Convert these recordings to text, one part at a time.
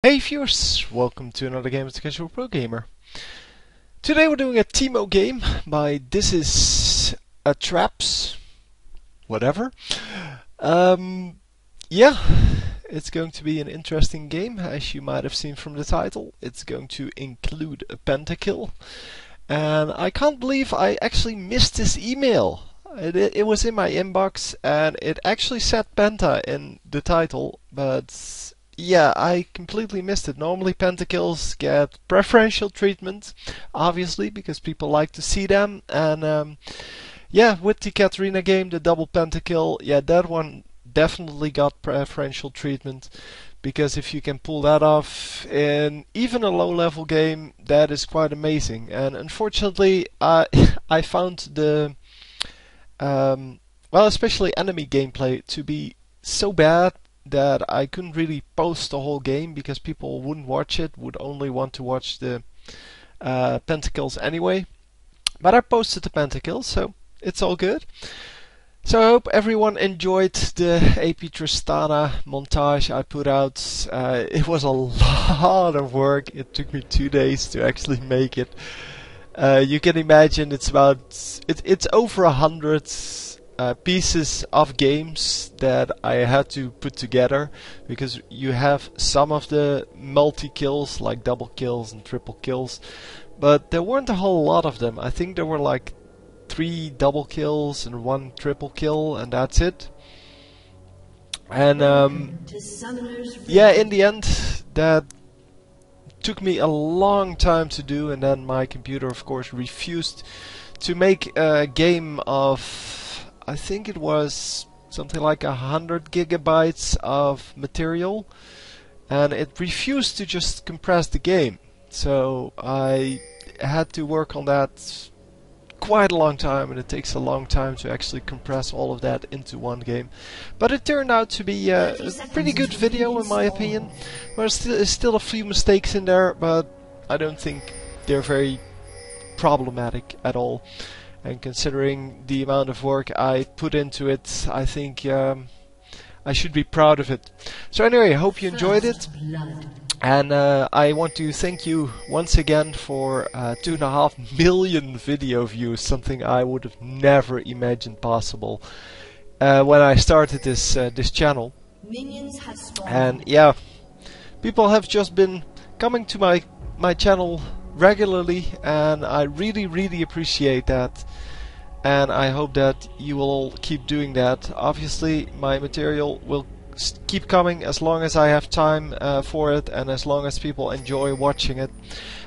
Hey viewers, welcome to another game of the Casual Pro Gamer. Today we're doing a Teemo game by This Is a Traps, whatever. Yeah, it's going to be an interesting game, as you might have seen from the title. It's going to include a Penta kill, and I can't believe I actually missed this email. It was in my inbox, and it actually said Penta in the title, but yeah, I completely missed it. Normally pentakills get preferential treatment, obviously, because people like to see them. And yeah, with the Katarina game, the double pentakill, yeah, that one definitely got preferential treatment. Because if you can pull that off in even a low-level game, that is quite amazing. And unfortunately, I found the well, especially enemy gameplay to be so bad that I couldn't really post the whole game because people wouldn't watch it, would only want to watch the pentakills anyway. But I posted the pentakills, so it's all good. So I hope everyone enjoyed the AP Tristana montage I put out. It was a lot of work. It took me 2 days to actually make it. You can imagine it's over 100 pieces of games that I had to put together, because you have some of the multi-kills, like double kills and triple kills, but there weren't a whole lot of them. I think there were like 3 double kills and 1 triple kill, and that's it. And yeah, in the end, that took me a long time to do, and then my computer, of course, refused to make a game of, I think it was something like 100 gigabytes of material, and it refused to just compress the game. So I had to work on that quite a long time, and it takes a long time to actually compress all of that into one game. But it turned out to be a pretty good video, in my opinion. There's still a few mistakes in there, but I don't think they're very problematic at all. And considering the amount of work I put into it, I think I should be proud of it. So anyway, I hope you enjoyed it. And I want to thank you once again for 2.5 million video views, something I would have never imagined possible when I started this channel. And yeah, people have just been coming to my channel regularly, and I really appreciate that, and I hope that you will all keep doing that. Obviously my material will keep coming as long as I have time for it, and as long as people enjoy watching it.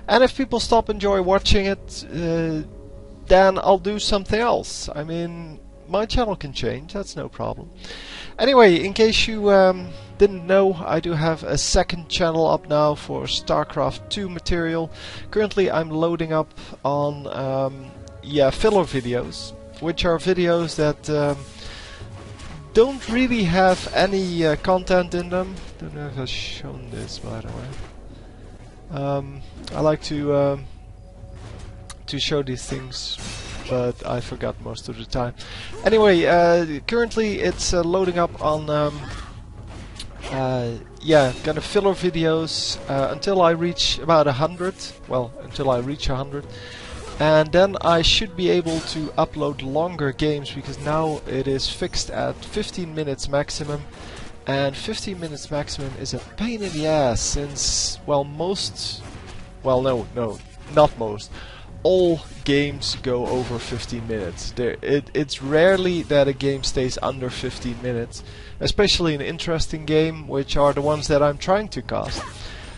And if people stop enjoy watching it, then I'll do something else. I mean, my channel can change, that's no problem. Anyway, in case you didn't know, I do have a second channel up now for StarCraft 2 material. Currently I'm loading up on filler videos, which are videos that don't really have any content in them. Don't know if I've shown this, by the way. I like to show these things, but I forgot most of the time. Anyway, currently it's loading up on kind of filler videos until I reach about 100. Well, until I reach 100. And then I should be able to upload longer games, because now it is fixed at 15 minutes maximum. And 15 minutes maximum is a pain in the ass, since, well, not most. All games go over 15 minutes. It's rarely that a game stays under 15 minutes, especially an interesting game, which are the ones that I'm trying to cast.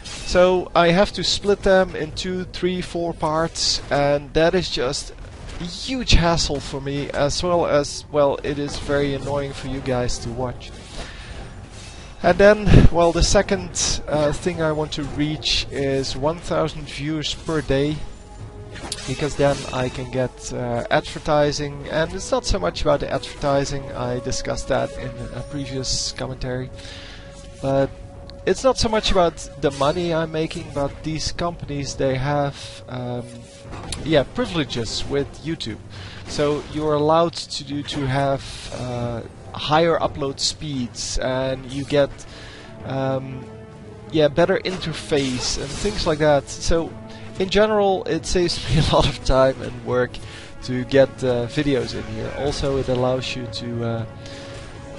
So I have to split them in 2, 3, 4 parts, and that is just a huge hassle for me, as well, it is very annoying for you guys to watch. And then, well, the second thing I want to reach is 1,000 views per day, because then I can get advertising, and it's not so much about the advertising, I discussed that in a previous commentary, but it's not so much about the money I'm making, but these companies, they have privileges with YouTube. So you're allowed to have higher upload speeds, and you get better interface and things like that. So in general, it saves me a lot of time and work to get videos in here. Also, it allows you to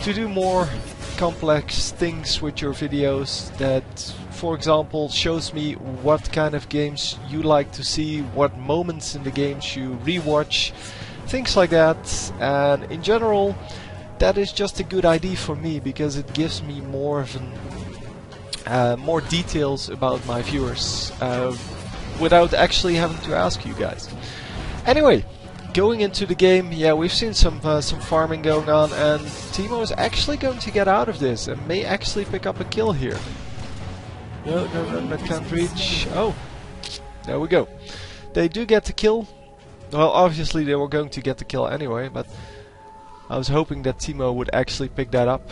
do more complex things with your videos. That, for example, shows me what kind of games you like to see, what moments in the games you rewatch, things like that. And in general, that is just a good idea for me, because it gives me more of more details about my viewers without actually having to ask you guys. Anyway, going into the game, we've seen some farming going on, and Teemo is actually going to get out of this and may actually pick up a kill here. No, can't reach. Oh, there we go. They do get the kill. Well, obviously they were going to get the kill anyway, but I was hoping that Teemo would actually pick that up.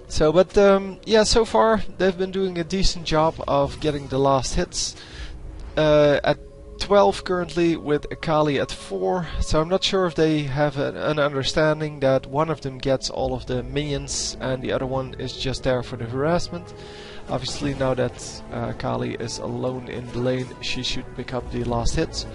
So, but so far they've been doing a decent job of getting the last hits. At 12 currently, with Akali at 4, so I'm not sure if they have an understanding that one of them gets all of the minions and the other one is just there for the harassment. Obviously, now that Akali is alone in the lane, she should pick up the last hits.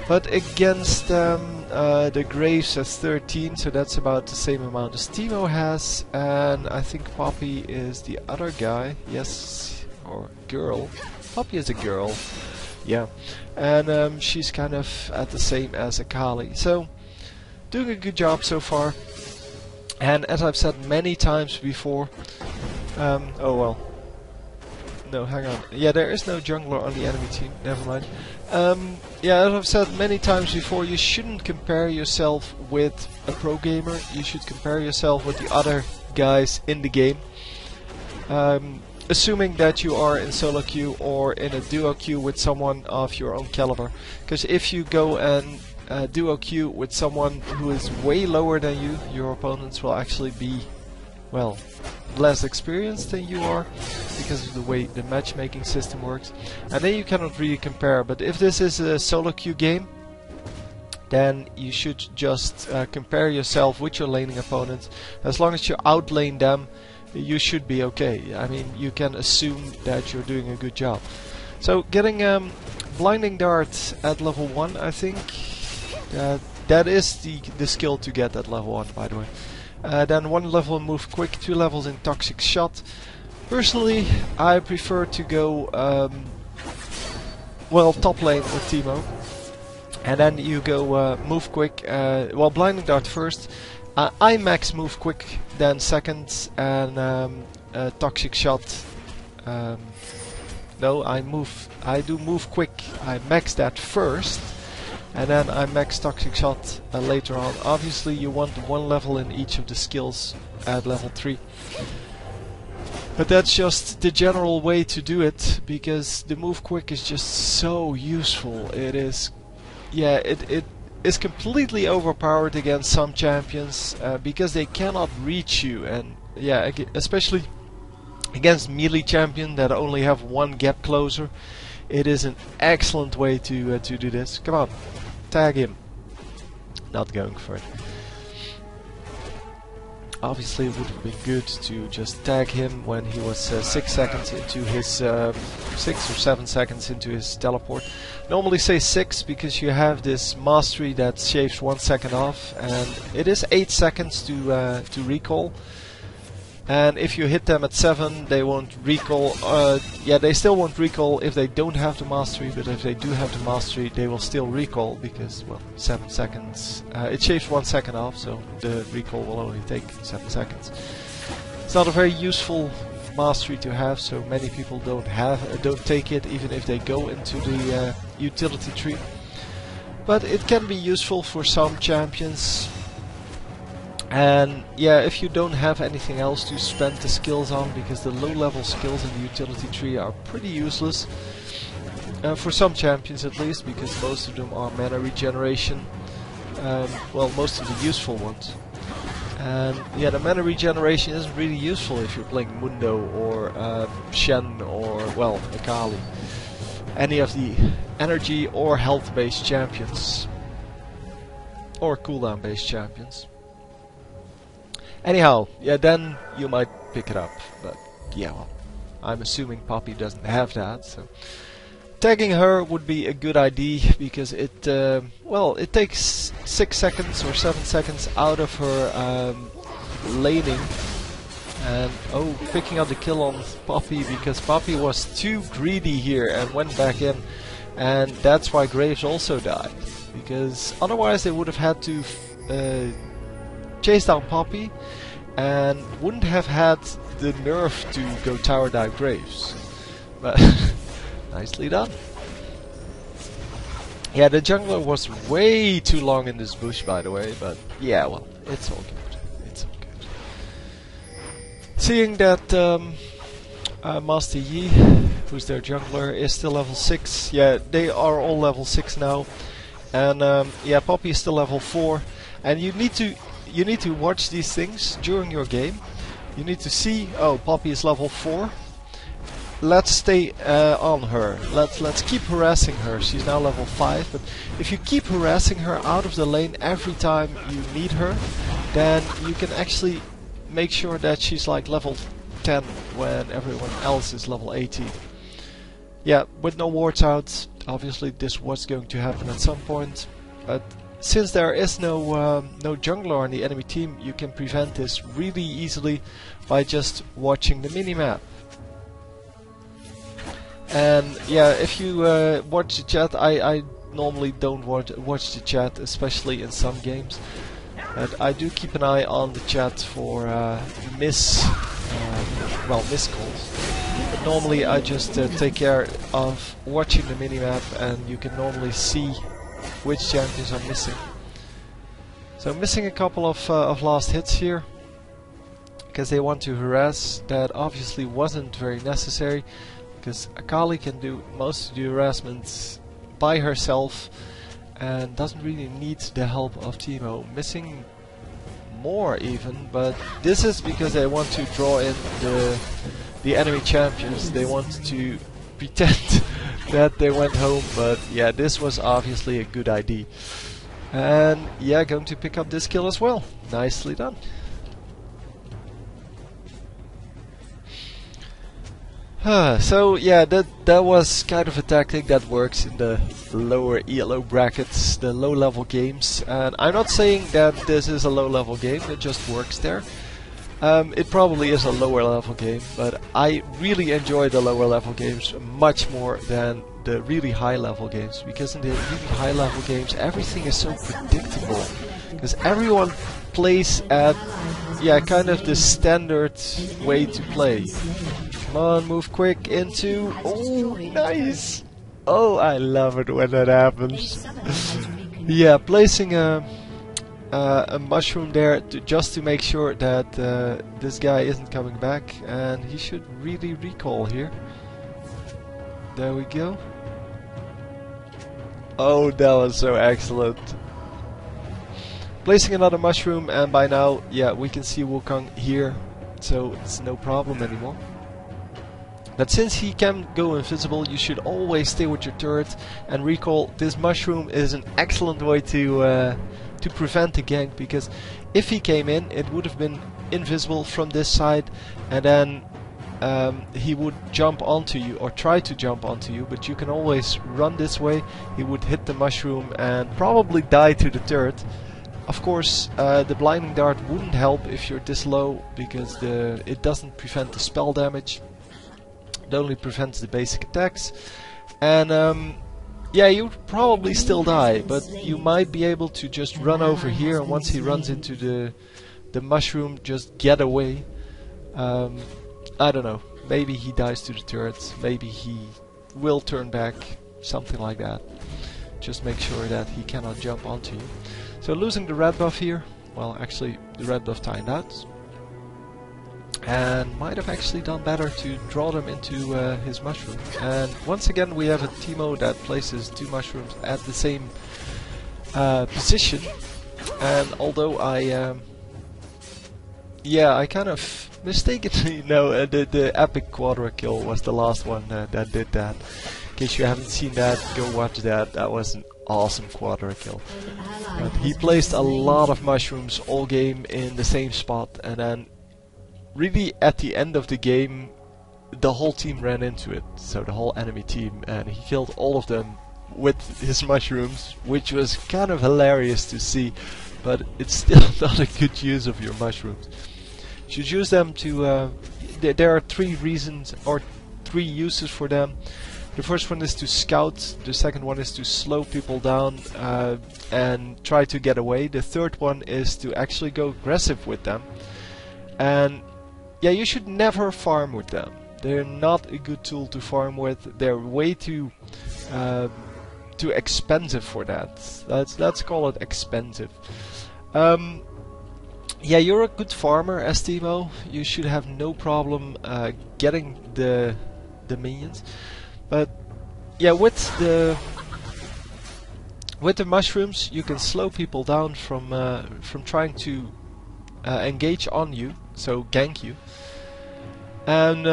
But against the Graves has 13, so that's about the same amount as Teemo has, and I think Poppy is the other guy, yes, or girl. Poppy is a girl. Yeah, and she's kind of at the same as Akali, so doing a good job so far. And as I've said many times before, oh well, no, hang on, there is no jungler on the enemy team, never mind. As I've said many times before, you shouldn't compare yourself with a pro gamer, you should compare yourself with the other guys in the game. Assuming that you are in solo queue or in a duo queue with someone of your own caliber. Because if you go and duo queue with someone who is way lower than you, your opponents will actually be, well, less experienced than you are, because of the way the matchmaking system works. And then you cannot really compare. But if this is a solo queue game, then you should just compare yourself with your laning opponents. As long as you outlane them, you should be okay. I mean, you can assume that you're doing a good job. So getting Blinding Dart at level 1, I think that is the skill to get at level 1, by the way. Then 1 level in Move Quick, 2 levels in Toxic Shot. Personally, I prefer to go top lane with Teemo, and then you go Move Quick, Blinding Dart first. I max Move Quick, then second, and Toxic Shot. No, I do Move Quick. I max that first, and then I max Toxic Shot later on. Obviously, you want 1 level in each of the skills at level 3. But that's just the general way to do it, because the Move Quick is just so useful. It is, it is completely overpowered against some champions because they cannot reach you, and especially against melee champion that only have 1 gap closer. It is an excellent way to do this. Come on, tag him. Not going for it. Obviously, it would have been good to just tag him when he was 6 seconds into his 6 or 7 seconds into his teleport. Normally say 6 because you have this mastery that shaves 1 second off, and it is 8 seconds to recall. And if you hit them at 7, they won't recall. They still won't recall if they don't have the mastery, but if they do have the mastery, they will still recall, because, well, 7 seconds. It shaves 1 second off, so the recall will only take 7 seconds. It's not a very useful mastery to have, so many people don't take it, even if they go into the utility tree. But it can be useful for some champions. And if you don't have anything else to spend the skills on, because the low level skills in the utility tree are pretty useless. For some champions at least, because most of them are mana regeneration. Most of the useful ones. And the mana regeneration isn't really useful if you're playing Mundo or Shen or, Akali. Any of the energy or health based champions. Or cooldown based champions. Anyhow, yeah, then you might pick it up. But yeah, well, I'm assuming Poppy doesn't have that, so tagging her would be a good idea because it, well, it takes 6 seconds or 7 seconds out of her laning. And oh, picking up the kill on Poppy because Poppy was too greedy here and went back in, and that's why Graves also died, because otherwise they would have had to chase down Poppy and wouldn't have had the nerve to go tower dive Graves. But nicely done. Yeah, the jungler was way too long in this bush, by the way, but yeah, well, it's all good. Seeing that Master Yi, who's their jungler, is still level 6. Yeah, they are all level 6 now. And yeah, Poppy is still level 4. And you need to watch these things during your game. You need to see, oh, Poppy is level 4. Let's stay on her. Let's keep harassing her. She's now level 5. But if you keep harassing her out of the lane every time you need her, then you can actually make sure that she's like level 10 when everyone else is level 18. Yeah, with no wards out, obviously this was going to happen at some point, but since there is no jungler on the enemy team, you can prevent this really easily by just watching the minimap. And yeah, if you watch the chat, I normally don't watch the chat, especially in some games. But I do keep an eye on the chat for miscalls. But normally I just take care of watching the minimap, and you can normally see which champions are missing. So I'm missing a couple of last hits here, because they want to harass. That obviously wasn't very necessary, because Akali can do most of the harassment by herself and doesn't really need the help of Teemo. Missing more even, but this is because they want to draw in the enemy champions. They want to pretend that they went home, but yeah, this was obviously a good idea. And yeah, going to pick up this kill as well. Nicely done. So yeah, that was kind of a tactic that works in the lower ELO brackets, the low level games. And I'm not saying that this is a low level game, it just works there. It probably is a lower level game, but I really enjoy the lower level games much more than the really high level games, because in the really high level games everything is so predictable, because everyone plays at, yeah, kind of the standard way to play. Come on, move quick into... Oh, nice! Oh, I love it when that happens. Yeah, placing a mushroom there just to make sure that this guy isn't coming back, and he should really recall here. There we go. Oh, that was so excellent. Placing another mushroom, and by now, yeah, we can see Wukong here, so it's no problem anymore. But since he can go invisible, you should always stay with your turret and recall. This mushroom is an excellent way to prevent the gank, because if he came in, it would have been invisible from this side, and then he would jump onto you, or try to jump onto you, but you can always run this way. He would hit the mushroom and probably die to the turret. Of course, the blinding dart wouldn't help if you're this low, because it doesn't prevent the spell damage. It only prevents the basic attacks. And yeah, you'd probably still die, but you might be able to just run over here, and once he runs into the mushroom, just get away. I don't know, maybe he dies to the turret, maybe he will turn back, something like that. Just make sure that he cannot jump onto you. So losing the red buff here, well, actually the red buff timed out, and might have actually done better to draw them into his mushroom. And once again we have a Teemo that places 2 mushrooms at the same position, and although I kind of mistakenly, no, the epic quadra kill was the last one that did that. In case you haven't seen that, go watch that. That was an awesome quadra kill. But he placed a lot of mushrooms all game in the same spot, and then really at the end of the game the whole team ran into it, so the whole enemy team, and he killed all of them with his mushrooms, which was kind of hilarious to see, but it's still not a good use of your mushrooms. You should use them to there are three reasons or three uses for them. The first one is to scout, the second one is to slow people down and try to get away. The third one is to actually go aggressive with them. And yeah, you should never farm with them. They're not a good tool to farm with. They're way too expensive for that. Let's call it expensive. Yeah, you're a good farmer as Teemo. You should have no problem getting the minions. But yeah, with the mushrooms, you can slow people down from trying to engage on you, so gank you. And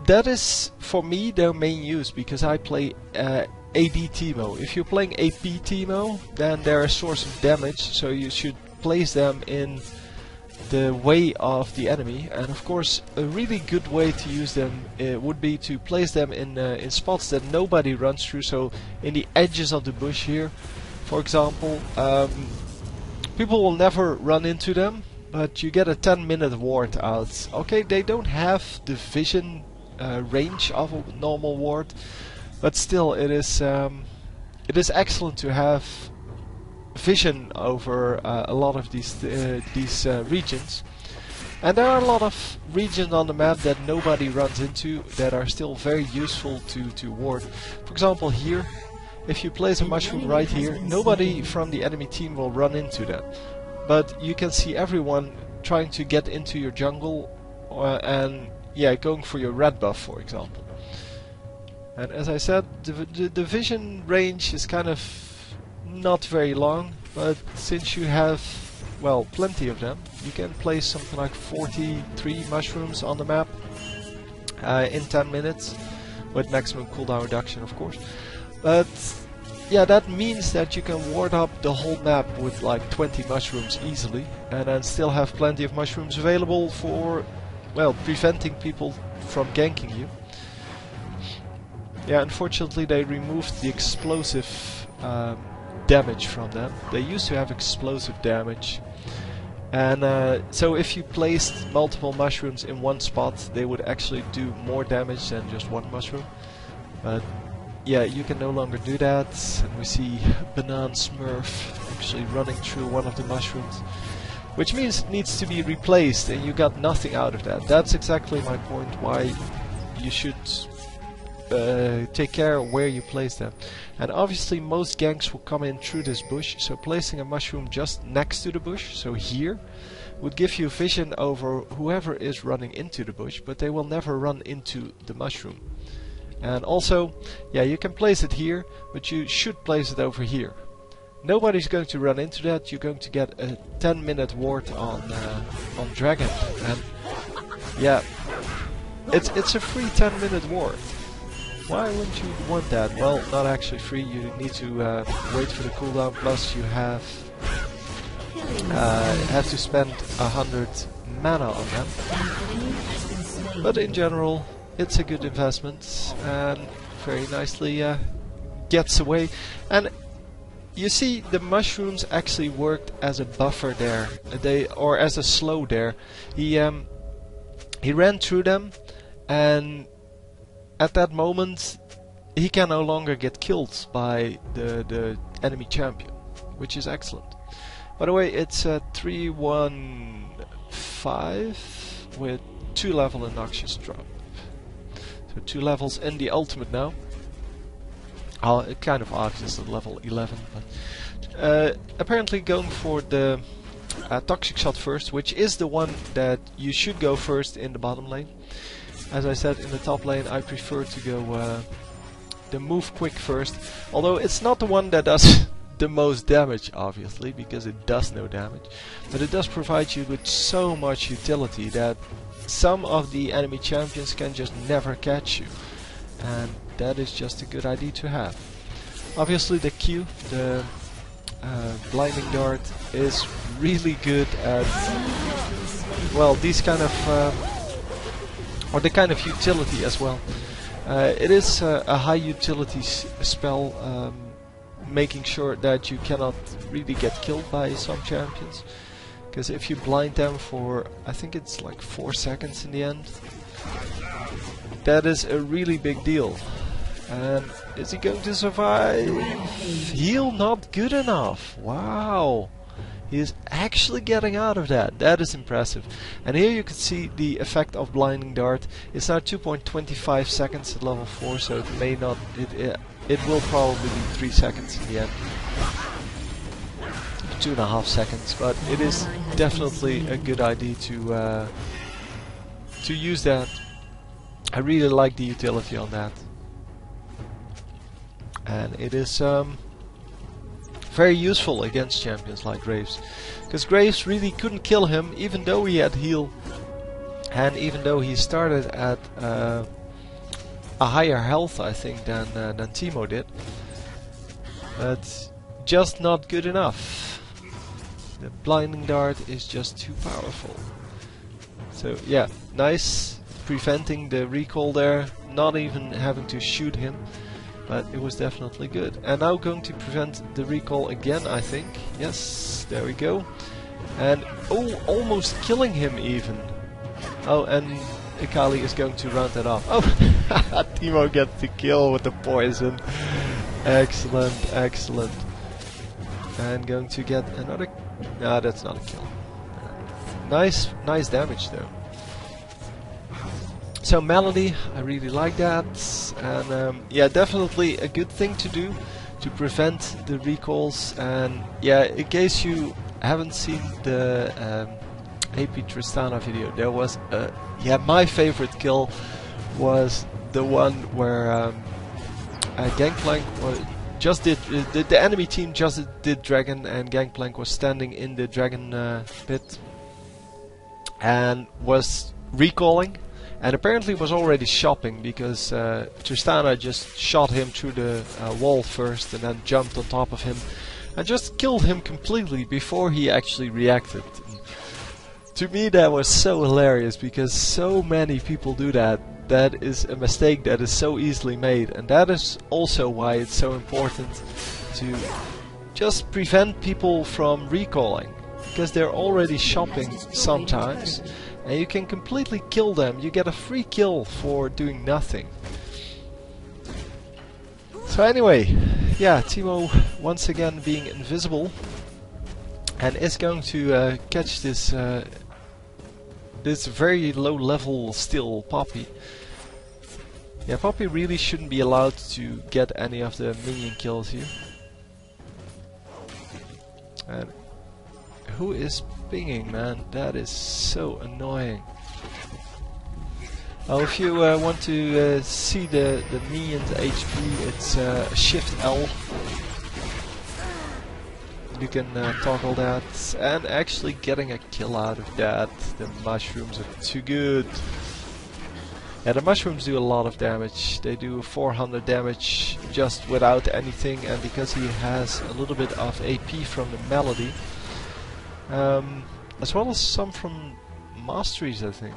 that is for me their main use, because I play AD Teemo. If you're playing AP Teemo, then they're a source of damage, so you should place them in the way of the enemy. And of course, a really good way to use them would be to place them in spots that nobody runs through, so in the edges of the bush here, for example. People will never run into them, but you get a 10-minute ward out. Okay, they don't have the vision range of a normal ward, but still it is excellent to have vision over a lot of these regions. And there are a lot of regions on the map that nobody runs into that are still very useful to ward. For example, here, if you place a mushroom right here, nobody from the enemy team will run into that. But you can see everyone trying to get into your jungle and yeah, going for your red buff, for example. And as I said, the vision range is kind of not very long, but since you have, well, plenty of them, you can place something like 43 mushrooms on the map in 10 minutes, with maximum cooldown reduction, of course. But yeah, that means that you can ward up the whole map with like 20 mushrooms easily, and then still have plenty of mushrooms available for, well, preventing people from ganking you. Yeah, unfortunately they removed the explosive damage from them. They used to have explosive damage, and so if you placed multiple mushrooms in one spot, they would actually do more damage than just one mushroom. But yeah, you can no longer do that, and we see Banana Smurf actually running through one of the mushrooms, which means it needs to be replaced, and you got nothing out of that. That's exactly my point, why you should take care of where you place them. And obviously most ganks will come in through this bush, so placing a mushroom just next to the bush, so here, would give you vision over whoever is running into the bush, but they will never run into the mushroom. And also, yeah, you can place it here, but you should place it over here. Nobody's going to run into that. You're going to get a 10-minute ward on Dragon, and yeah, it's a free 10-minute ward. Why wouldn't you want that? Well, not actually free. You need to wait for the cooldown. Plus, you have to spend 100 mana on them. But in general, it's a good investment, and very nicely gets away. And you see, the mushrooms actually worked as a buffer there, or as a slow there. He ran through them, and at that moment he can no longer get killed by the enemy champion, which is excellent. By the way, it's a 3-1-5 with 2 level in Noxious Drop. So 2 levels in the ultimate now. It kind of obvious at level 11, but apparently going for the Toxic Shot first, which is the one that you should go first in the bottom lane. As I said, in the top lane I prefer to go the Move Quick first, although it's not the one that does the most damage, obviously, because it does no damage, but it does provide you with so much utility that some of the enemy champions can just never catch you, and that is just a good idea to have. Obviously the Q, the blinding dart, is really good at, well, these kind of or the kind of utility as well. It is a high utility spell, making sure that you cannot really get killed by some champions. Because if you blind them for, I think it's like 4 seconds in the end, that is a really big deal. And is he going to survive? Heal not good enough. Wow. He is actually getting out of that. That is impressive. And here you can see the effect of blinding dart. It's now 2.25 seconds at level 4, so it may not. It will probably be 3 seconds in the end. 2.5 seconds, but it is definitely a good idea to use that. I really like the utility on that, and it is very useful against champions like Graves, because Graves really couldn't kill him even though he had heal, and even though he started at a higher health, I think, than Teemo did, but just not good enough. The blinding dart is just too powerful. So yeah, nice preventing the recall there, not even having to shoot him, but it was definitely good. And now going to prevent the recall again, I think. Yes, there we go. And oh, almost killing him even. Oh, and Akali is going to round that off. Oh, Teemo gets the kill with the poison. Excellent, excellent. And going to get another. No, that's not a kill. Nice damage though. So Melody, I really like that, and yeah, definitely a good thing to do to prevent the recalls. And yeah, in case you haven't seen the AP Tristana video, there was yeah, my favorite kill was the one where Gangplank was. Just did the enemy team just did dragon, and Gangplank was standing in the dragon pit and was recalling, and apparently was already shopping because Tristana just shot him through the wall first and then jumped on top of him and just killed him completely before he actually reacted. And to me that was so hilarious because so many people do that. That is a mistake that is so easily made, and that is also why it's so important to just prevent people from recalling, because they're already shopping sometimes and you can completely kill them. You get a free kill for doing nothing. So anyway, yeah, Teemo once again being invisible and is going to catch this this very low level still Poppy. Yeah, Poppy really shouldn't be allowed to get any of the minion kills here. And who is pinging, man? That is so annoying. Oh, if you want to see the minion's HP, it's Shift L. You can toggle that, and actually getting a kill out of that. The mushrooms are too good. Yeah, the mushrooms do a lot of damage. They do 400 damage just without anything, and because he has a little bit of AP from the Melody, as well as some from Masteries, I think.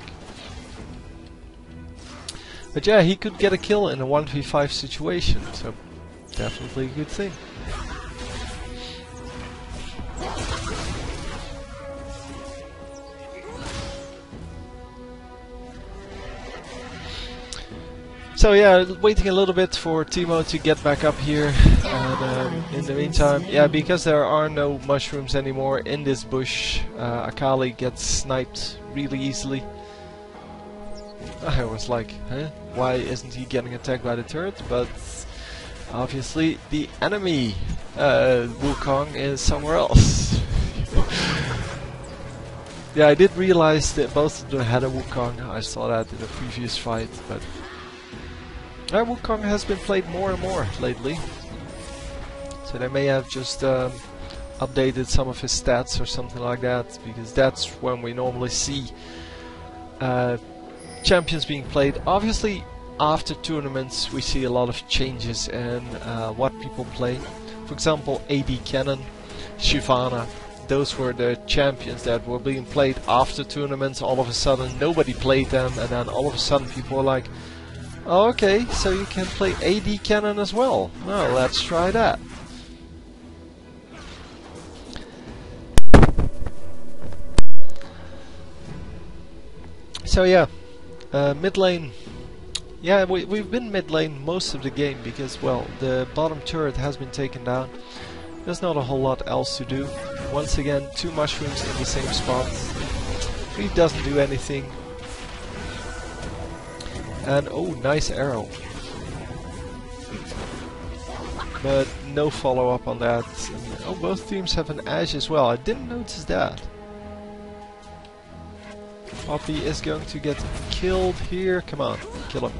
But yeah, he could get a kill in a 1v5 situation, so definitely a good thing. So yeah, waiting a little bit for Teemo to get back up here, and in the meantime, yeah, because there are no mushrooms anymore in this bush, Akali gets sniped really easily. I was like, huh? Why isn't he getting attacked by the turret? But obviously the enemy Wukong is somewhere else. Yeah, I did realize that both of them had a Wukong. I saw that in a previous fight, but Wukong has been played more and more lately, so they may have just updated some of his stats or something like that, because that's when we normally see champions being played. Obviously, after tournaments we see a lot of changes in what people play. For example, AD Cannon, Shyvana, those were the champions that were being played after tournaments. All of a sudden nobody played them, and then all of a sudden people were like, oh, okay, so you can play AD Cannon as well. Well, let's try that. So yeah, mid lane. Yeah, we've been mid lane most of the game because, well, the bottom turret has been taken down. There's not a whole lot else to do. Once again, 2 mushrooms in the same spot. He doesn't do anything. And oh, nice arrow. But no follow up on that. And, oh, both teams have an Ashe as well. I didn't notice that. Poppy is going to get killed here. Come on, kill him.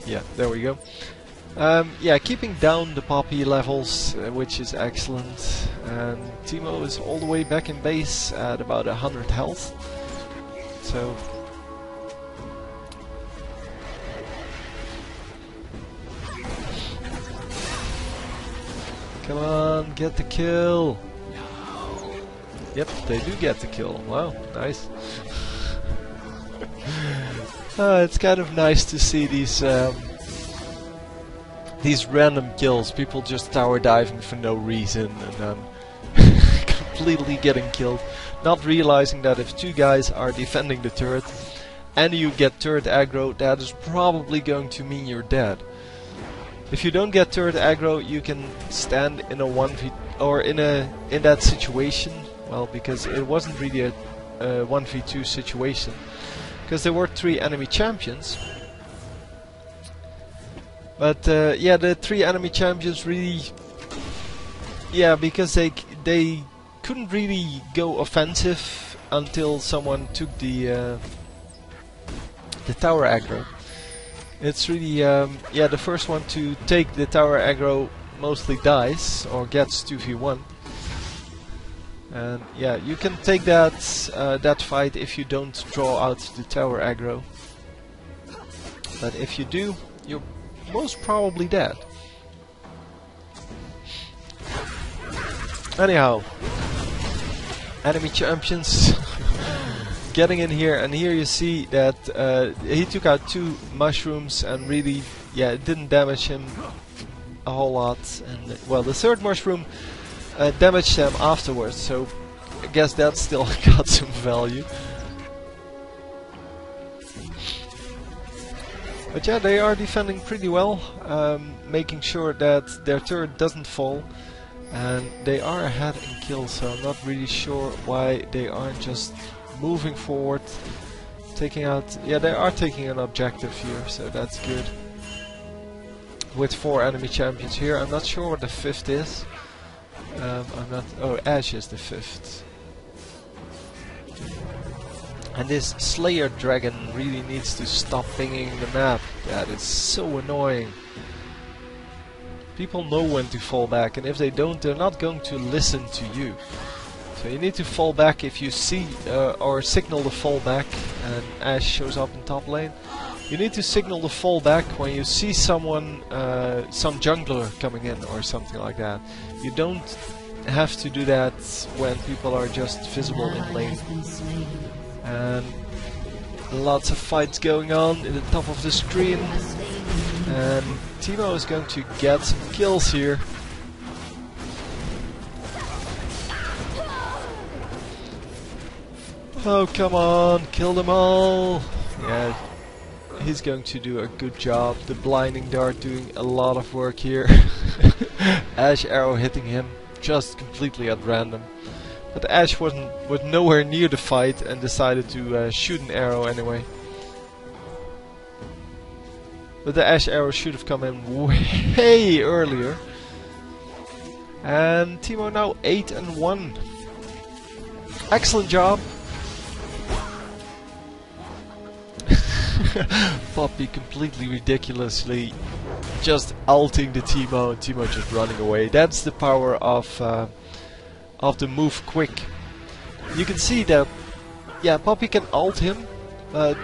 Yeah, there we go. Yeah, keeping down the Poppy levels, which is excellent. And Teemo is all the way back in base at about 100 health. So come on, get the kill. Yep, they do get the kill. Wow, nice. It's kind of nice to see these random kills. People just tower diving for no reason and then completely getting killed. Not realizing that if 2 guys are defending the turret and you get turret aggro, that is probably going to mean you're dead. If you don't get turret aggro, you can stand in a 1v or in that situation. Well, because it wasn't really a 1v2 situation, because there were 3 enemy champions. But yeah, the 3 enemy champions really, yeah, because they couldn't really go offensive until someone took the tower aggro. It's really yeah, the first one to take the tower aggro mostly dies or gets 2v1. And yeah, you can take that that fight if you don't draw out the tower aggro. But if you do, you're most probably dead. Anyhow, enemy champions getting in here, and here you see that he took out 2 mushrooms and really, yeah, it didn't damage him a whole lot. And well, the 3rd mushroom damaged them afterwards, so I guess that still got some value. But yeah, they are defending pretty well, making sure that their turret doesn't fall. And they are ahead in kills, so I'm not really sure why they aren't just moving forward, taking out... Yeah, they are taking an objective here, so that's good. With 4 enemy champions here, I'm not sure what the 5th is. I'm not... Oh, Ashe is the 5th. And this Slayer Dragon really needs to stop pinging the map. That is so annoying. People know when to fall back, and if they don't, they're not going to listen to you. So you need to fall back if you see or signal the fall back, and Ashe shows up in top lane. You need to signal the fall back when you see someone, some jungler coming in or something like that. You don't have to do that when people are just visible in lane. And lots of fights going on in the top of the screen. And Teemo is going to get some kills here. Oh, come on, kill them all! Yeah, he's going to do a good job. The blinding dart doing a lot of work here. Ashe arrow hitting him just completely at random. But Ashe was nowhere near the fight and decided to shoot an arrow anyway. But the Ashe arrow should have come in way earlier. And Teemo now 8-1. Excellent job. Poppy completely ridiculously just ulting the Teemo, and Teemo just running away. That's the power of the move quick. You can see that, yeah, Poppy can ult him, but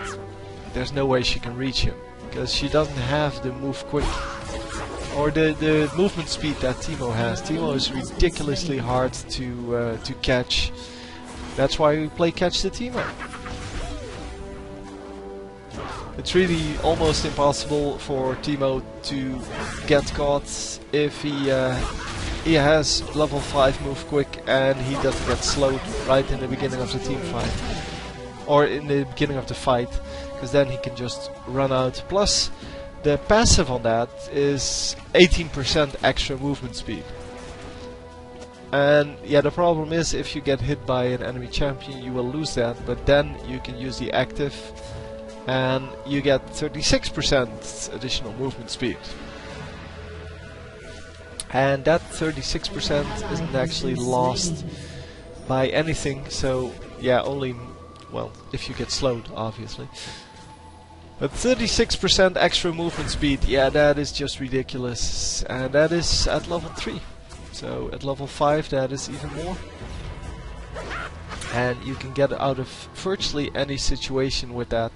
there's no way she can reach him because she doesn't have the move quick or the movement speed that Teemo has. Teemo is ridiculously hard to catch. That's why we play catch the Teemo. It's really almost impossible for Teemo to get caught if he has level 5 move quick and he doesn't get slowed right in the beginning of the team fight. Or in the beginning of the fight, because then he can just run out. Plus, the passive on that is 18% extra movement speed. And yeah, the problem is if you get hit by an enemy champion you will lose that, but then you can use the active and you get 36% additional movement speed. And that 36% isn't actually lost by anything, so yeah, only, well, if you get slowed, obviously. But 36% extra movement speed, yeah, that is just ridiculous. And that is at level 3. So at level 5 that is even more. And you can get out of virtually any situation with that.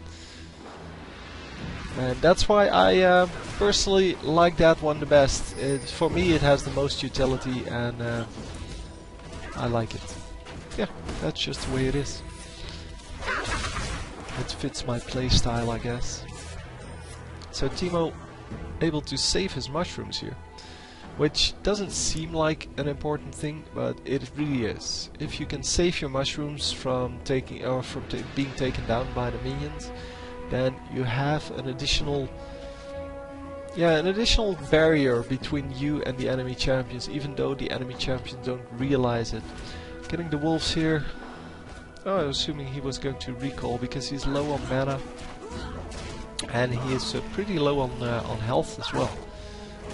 And that's why I personally like that one the best. For me it has the most utility and I like it. Yeah, that's just the way it is. It fits my playstyle, I guess. So Teemo able to save his mushrooms here, which doesn't seem like an important thing, but it really is. If you can save your mushrooms from being taken down by the minions, then you have an additional barrier between you and the enemy champions, even though the enemy champions don't realize it. Getting the wolves here. Oh, I was assuming he was going to recall because he's low on mana and he is pretty low on health as well.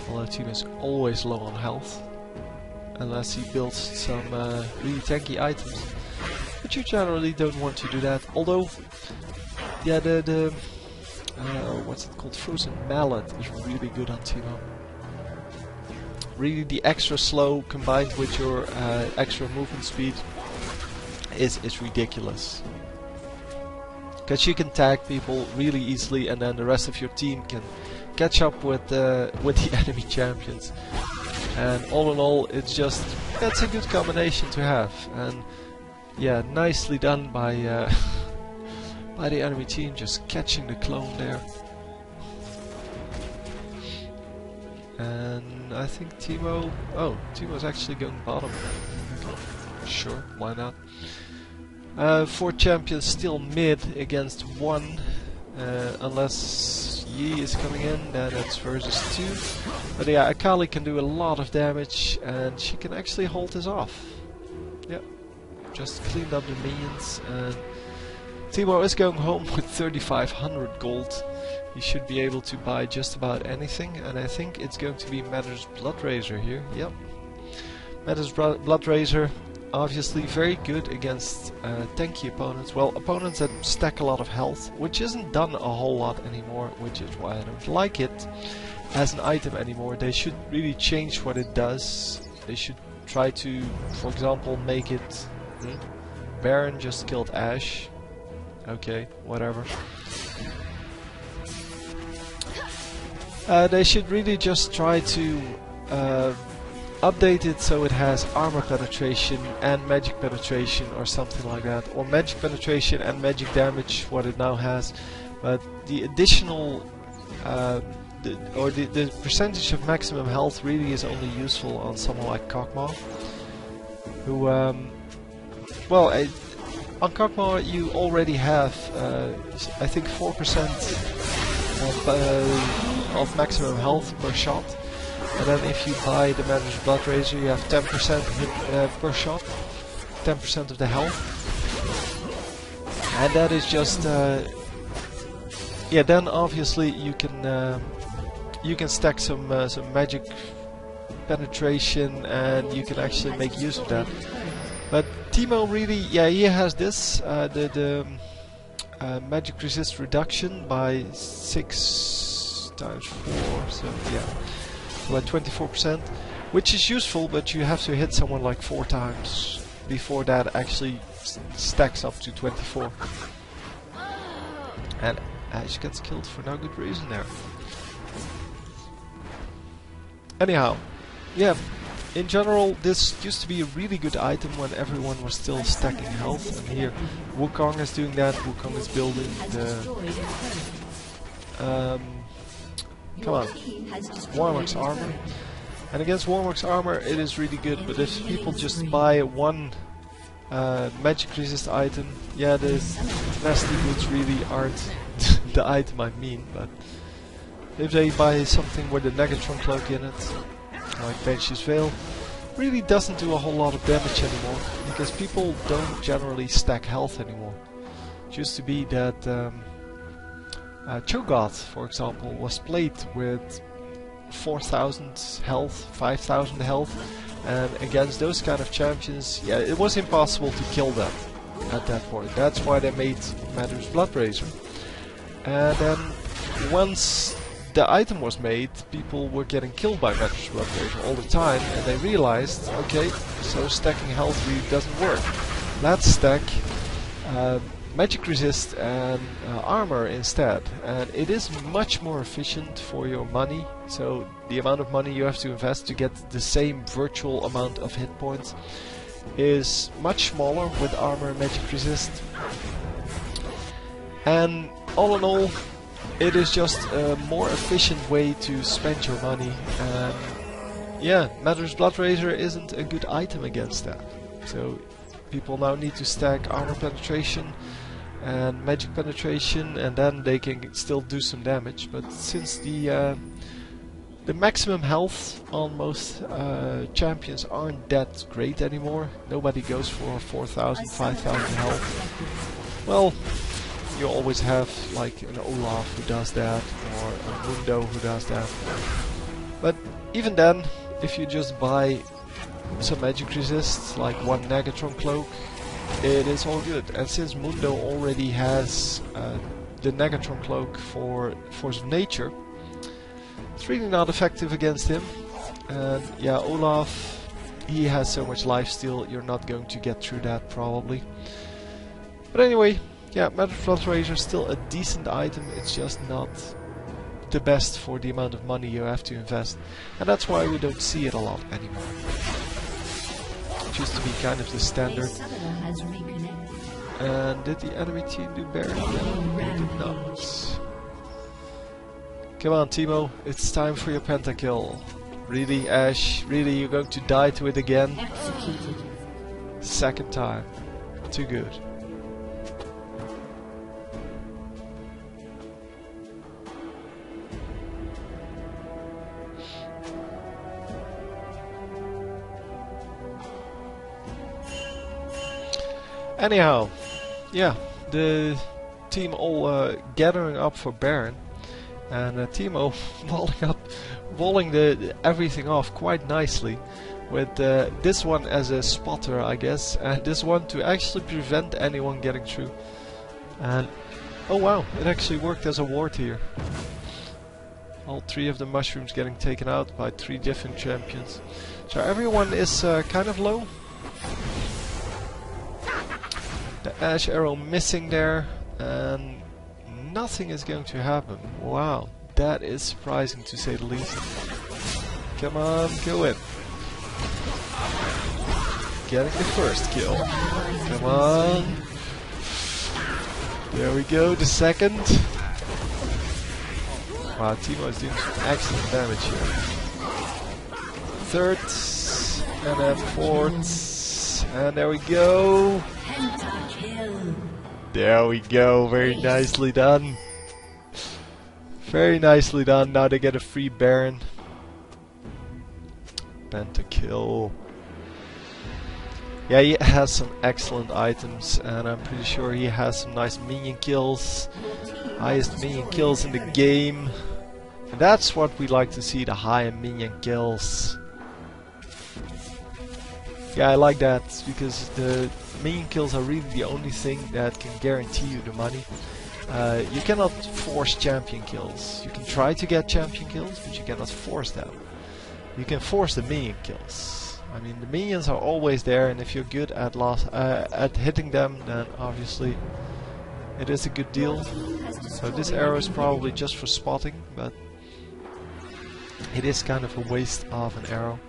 Although Teemo is always low on health unless he builds some really tanky items, but you generally don't want to do that. Although, yeah, the what's it called? Frozen Mallet is really good on Teemo. Really, the extra slow combined with your extra movement speed is ridiculous. Because you can tag people really easily, and then the rest of your team can catch up with the enemy champions. And all in all, it's a good combination to have. And yeah, nicely done by by the enemy team, just catching the clone there. And I think Teemo's actually going bottom. Sure, why not? 4 champions still mid against 1, unless Yi is coming in, then it's versus 2. But yeah, Akali can do a lot of damage and she can actually hold this off. Yep, just cleaned up the minions, and Teemo is going home with 3,500 gold. He should be able to buy just about anything, and I think it's going to be Matter's Bloodrazor here. Yep, Matter's Bloodrazor. Obviously very good against tanky opponents. Well, opponents that stack a lot of health, which isn't done a whole lot anymore, which is why I don't like it as an item anymore. They should really change what it does. They should try to, for example, make it... Baron just killed Ashe. Okay, whatever. They should really just try to update it so it has armor penetration and magic penetration or something like that, or magic penetration and magic damage, what it now has. But the additional the percentage of maximum health really is only useful on someone like Kog'Maw, who well, on Kog'Maw you already have I think 4% of maximum health per shot. And then if you buy the Matter's Bloodrazor, you have 10% hit per shot, 10% of the health, and that is just yeah. Then obviously you can stack some magic penetration, and you can actually make use of that. But Teemo really, yeah, he has this the magic resist reduction by 6 times 4, so yeah. Like 24%, which is useful, but you have to hit someone like 4 times before that actually stacks up to 24. And Ash gets killed for no good reason there. Anyhow, yeah, in general this used to be a really good item when everyone was still stacking health, and here Wukong is doing that. Wukong is building the come on, Warmock's armor. And against Warmock's armor it is really good, but if people just buy one magic resist item, yeah, the nasty boots really aren't the item I mean, but if they buy something with a Negatron cloak in it, like Banshee's Veil, really doesn't do a whole lot of damage anymore, because people don't generally stack health anymore. It used to be that Cho'Gath, for example, was played with 4,000 health, 5,000 health, and against those kind of champions, yeah, it was impossible to kill them at that point. That's why they made Madder's Bloodrazor. And then once the item was made, people were getting killed by Madder's Bloodrazor all the time, and they realized, okay, so stacking health really doesn't work. Let's stack magic resist and armor instead, and it is much more efficient for your money. So the amount of money you have to invest to get the same virtual amount of hit points is much smaller with armor and magic resist. And all in all, it is just a more efficient way to spend your money, and yeah, Madder's Bloodrazor isn't a good item against that. So people now need to stack armor penetration and magic penetration, and then they can still do some damage. But since the maximum health on most champions aren't that great anymore, nobody goes for 4,000, 5,000 health. Well, you always have like an Olaf who does that, or a Mundo who does that. But even then, if you just buy some magic resist, like one Negatron cloak, it is all good. And since Mundo already has the Negatron cloak for Force of Nature, it's really not effective against him. And yeah, Olaf, he has so much lifesteal, you're not going to get through that probably. But anyway, yeah, Madder's Bloodrazor is still a decent item, it's just not the best for the amount of money you have to invest. And that's why we don't see it a lot anymore. It used to be kind of the standard. And did the enemy team do Baron? No, they did not. Come on, Teemo, it's time for your pentakill. Really, Ash? Really, you're going to die to it again? Second time. Too good. Anyhow, yeah, the team all gathering up for Baron, and Teemo walling everything off quite nicely, with this one as a spotter, I guess, and this one to actually prevent anyone getting through. And oh wow, it actually worked as a ward here. All three of the mushrooms getting taken out by three different champions. So everyone is kind of low. The Ash arrow missing there, and nothing is going to happen. Wow, that is surprising to say the least. Come on, kill it. Getting the first kill. Come on. There we go, the second. Wow, Teemo is doing some excellent damage here. Third, and then fourth, and there we go. There we go, very nicely done. Very nicely done. Now they get a free Baron. Pentakill. Yeah, he has some excellent items, and I'm pretty sure he has some nice minion kills. Highest minion kills in the game. And that's what we like to see, the high minion kills. Yeah, I like that, because the minion kills are really the only thing that can guarantee you the money. You cannot force champion kills. You can try to get champion kills, but you cannot force them. You can force the minion kills. I mean, the minions are always there, and if you're good at hitting them, then obviously It is a good deal. So this arrow is probably just for spotting, but it is kind of a waste of an arrow.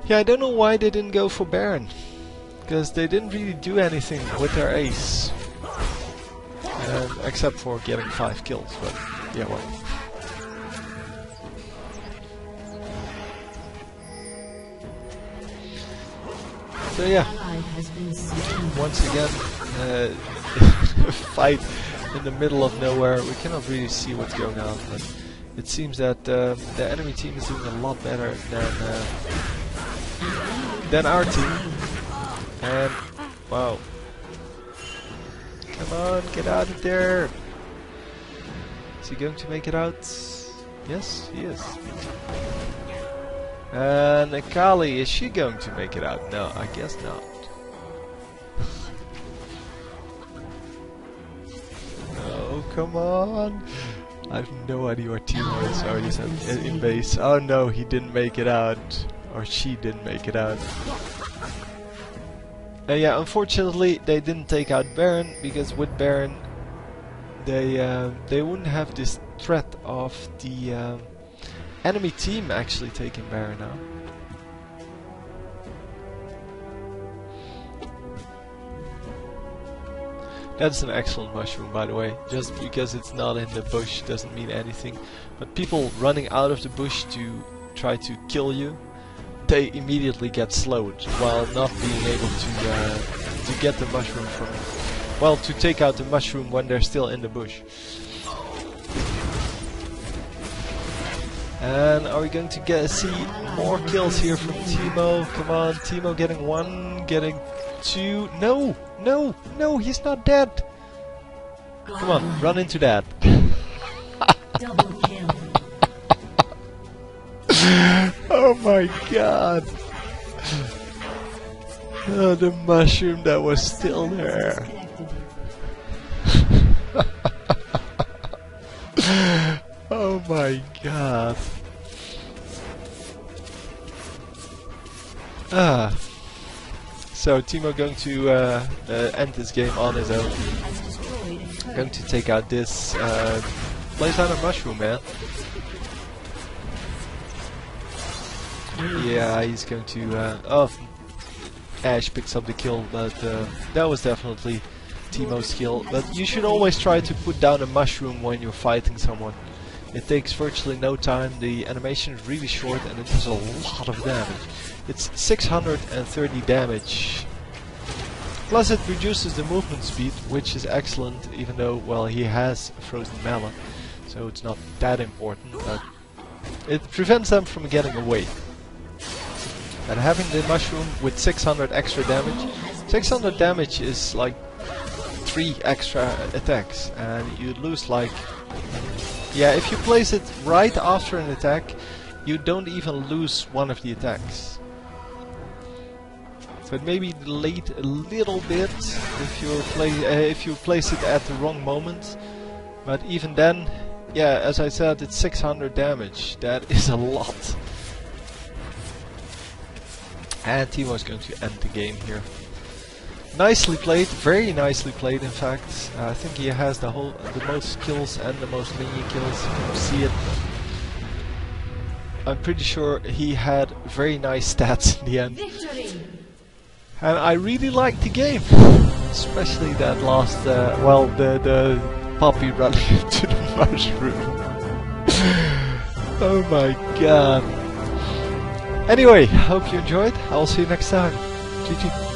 Yeah, I don't know why they didn't go for Baron, because they didn't really do anything with their ace, except for getting 5 kills, but yeah, well. So yeah, once again, fight in the middle of nowhere. We cannot really see what's going on, but it seems that the enemy team is doing a lot better than our team. And wow, come on, get out of there! Is he going to make it out? Yes, he is. And Akali, is she going to make it out? No, I guess not. Oh, come on! I have no idea where Teemo is. Oh, he's in base. Oh no, he didn't make it out. Or she didn't make it out. Yeah, unfortunately they didn't take out Baron, because with Baron they wouldn't have this threat of the enemy team actually taking Baron now. That's an excellent mushroom, by the way. Just because it's not in the bush doesn't mean anything. But people running out of the bush to try to kill you, they immediately get slowed while not being able to get the mushroom from, well, to take out the mushroom when they're still in the bush. And are we going to see more kills here from Teemo? Come on, Teemo getting 1, getting 2. No, no, no, he's not dead. Come on, run into that. Double kill. Oh my god. Oh, the mushroom that was still there. Oh my god. So Teemo going to end this game on his own. Going to take out this plays out a mushroom, man. Yeah, he's going to oh, Ash picks up the kill, but that was definitely Teemo's kill. But you should always try to put down a mushroom when you're fighting someone. It takes virtually no time, the animation is really short and it does a lot of damage. It's 630 damage. Plus it reduces the movement speed, which is excellent, even though, well, he has frozen mana, so it's not that important, but it prevents them from getting away. And having the mushroom with 600 extra damage, 600 damage is like 3 extra attacks, and you lose like, yeah, if you place it right after an attack, you don't even lose one of the attacks. So it may be delayed a little bit if you place it at the wrong moment, but even then, yeah, as I said, it's 600 damage. That is a lot. And Teemo is going to end the game here. Nicely played, very nicely played in fact. I think he has the most kills and the most minion kills, you can see it. I'm pretty sure he had very nice stats in the end. And I really liked the game. Especially that last, well, the puppy running into the mushroom. Oh my god. Anyway, hope you enjoyed. I'll see you next time. GG.